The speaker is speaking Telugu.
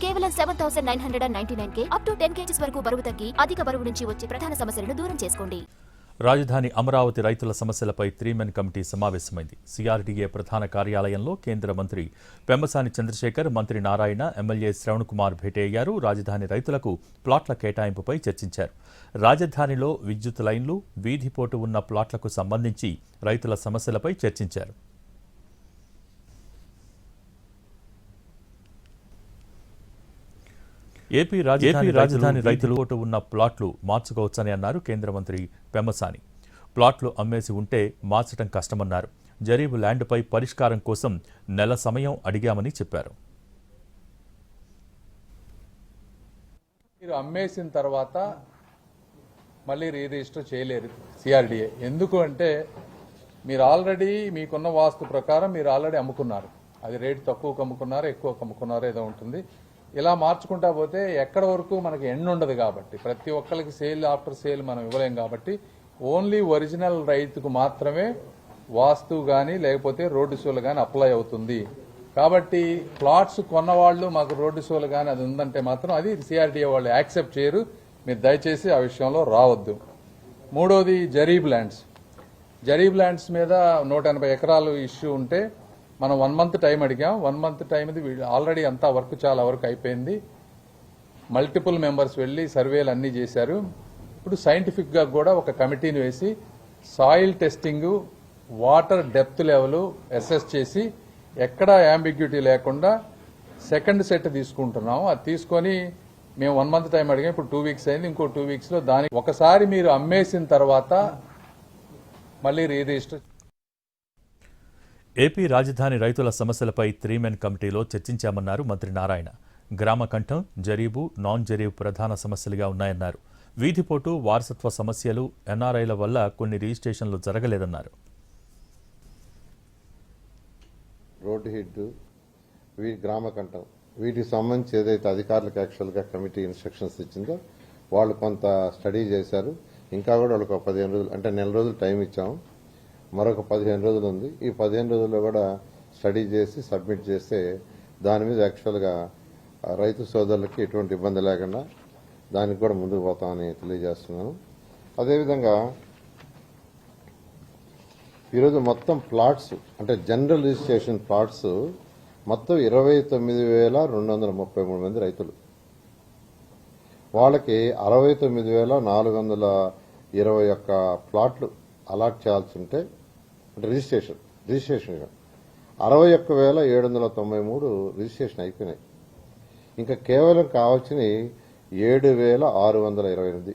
కేవలం 7,999K అప్ టు 10 kgs వరకు బరువు తగ్గి అధిక బరువు నుంచి వచ్చే ప్రధాన సమస్యలను దూరం చేసుకోండి. రాజధాని అమరావతి రైతుల సమస్యలపై 3-మెన్ కమిటీ సమావేశమైంది. సిఆర్డీఏ ప్రధాన కార్యాలయంలో కేంద్ర మంత్రి పెమ్మసాని చంద్రశేఖర్, మంత్రి నారాయణ, ఎమ్మెల్యే శ్రవణ్ కుమార్ భేటీ అయ్యారు. రాజధాని రైతులకు ప్లాట్ల కేటాయింపుపై చర్చించారు. రాజధానిలో విద్యుత్ లైన్లు, వీధిపోటు ఉన్న ప్లాట్లకు సంబంధించి రైతుల సమస్యలపై చర్చించారు. ఏపీ రాజధాని రైతులు పోటు ఉన్న ప్లాట్లు మార్చుకోవచ్చని అన్నారు కేంద్ర మంత్రి పెమ్మసాని. ప్లాట్లు అమ్మేసి ఉంటే మార్చడం కష్టమన్నారు. జరీబు ల్యాండ్పై పరిష్కారం కోసం నెల సమయం అడిగామని చెప్పారు. మీరు అమ్మేసిన తర్వాత మళ్ళీ రిజిస్టర్ చేయలేరు సిఆర్డీఏ. ఎందుకు అంటే మీరు ఆల్రెడీ మీకున్న వాస్తు ప్రకారం మీరు ఆల్రెడీ అమ్ముకున్నారు. అది రేటు తక్కువకు అమ్ముకున్నారు, ఎక్కువకు అమ్ముకున్నారు, ఏదో ఉంటుంది. ఇలా మార్చుకుంటా పోతే ఎక్కడ వరకు మనకి ఎండ్ ఉండదు. కాబట్టి ప్రతి ఒక్కరికి సేల్ ఆఫ్టర్ సేల్ మనం ఇవ్వలేం. కాబట్టి ఓన్లీ ఒరిజినల్ రైతుకు మాత్రమే వాస్తు కానీ లేకపోతే రోడ్డు సోలు కానీ అప్లై అవుతుంది. కాబట్టి ప్లాట్స్ కొన్నవాళ్ళు మాకు రోడ్డు సోలు కానీ అది ఉందంటే మాత్రం అది సిఆర్డీఏ వాళ్ళు యాక్సెప్ట్ చేయరు. మీరు దయచేసి ఆ విషయంలో రావద్దు. మూడోది జరీబ్ ల్యాండ్స్ మీద 180 ఎకరాలు ఇష్యూ ఉంటే మనం 1 month టైం అడిగాం. 1 month టైం ఆల్రెడీ అంతా వర్క్ చాలా వరకు అయిపోయింది. మల్టిపుల్ మెంబర్స్ వెళ్లి సర్వేలు అన్నీ చేశారు. ఇప్పుడు సైంటిఫిక్ గా కూడా ఒక కమిటీని వేసి soil testing, water depth level assess చేసి ఎక్కడా యాంబిగ్యూటీ లేకుండా సెకండ్ సెట్ తీసుకుంటున్నాం. అది తీసుకొని మేము 1 month టైం అడిగాం. ఇప్పుడు 2 weeks అయింది. ఇంకో 2 weeks లో దానికి ఒకసారి మీరు అమ్మేసిన తర్వాత మళ్ళీ రిజిస్టర్. ఏపీ రాజధాని రైతుల సమస్యలపై 3-మెన్ కమిటీలో చర్చించామన్నారు మంత్రి నారాయణ. గ్రామ కంఠం, జరీబు, నాన్ జరీబు ప్రధాన సమస్యలుగా ఉన్నాయన్నారు. వీధిపోటు, వారసత్వ సమస్యలు, ఎన్ఆర్ఐల వల్ల కొన్ని రిజిస్ట్రేషన్లు జరగలేదన్నారు. రోడ్డు హిడ్, గ్రామ కంఠం, వీటికి సంబంధించి ఏదైతే అధికారులకు యాక్చువల్గా కమిటీ ఇన్స్ట్రక్షన్స్ ఇచ్చిందో వాళ్ళు కొంత స్టడీ చేశారు. ఇంకా కూడా వాళ్ళకి 15 రోజులు అంటే నెల రోజులు టైం ఇచ్చాము. మరొక 15 రోజులు ఉంది. ఈ 15 రోజుల్లో కూడా స్టడీ చేసి సబ్మిట్ చేస్తే దాని మీద యాక్చువల్గా రైతు సోదరులకి ఎటువంటి ఇబ్బంది లేకుండా దానికి కూడా ముందుకు పోతామని తెలియజేస్తున్నాను. అదేవిధంగా ఈరోజు మొత్తం ప్లాట్స్ అంటే జనరల్ రిజిస్ట్రేషన్ ప్లాట్స్ మొత్తం 29,233 మంది రైతులు. వాళ్ళకి 69,421 ప్లాట్లు అలాట్ చేయాల్సి ఉంటే అంటే రిజిస్ట్రేషన్ 61,793 రిజిస్ట్రేషన్ అయిపోయినాయి. ఇంకా కేవలం కావాల్సినవి 7,628.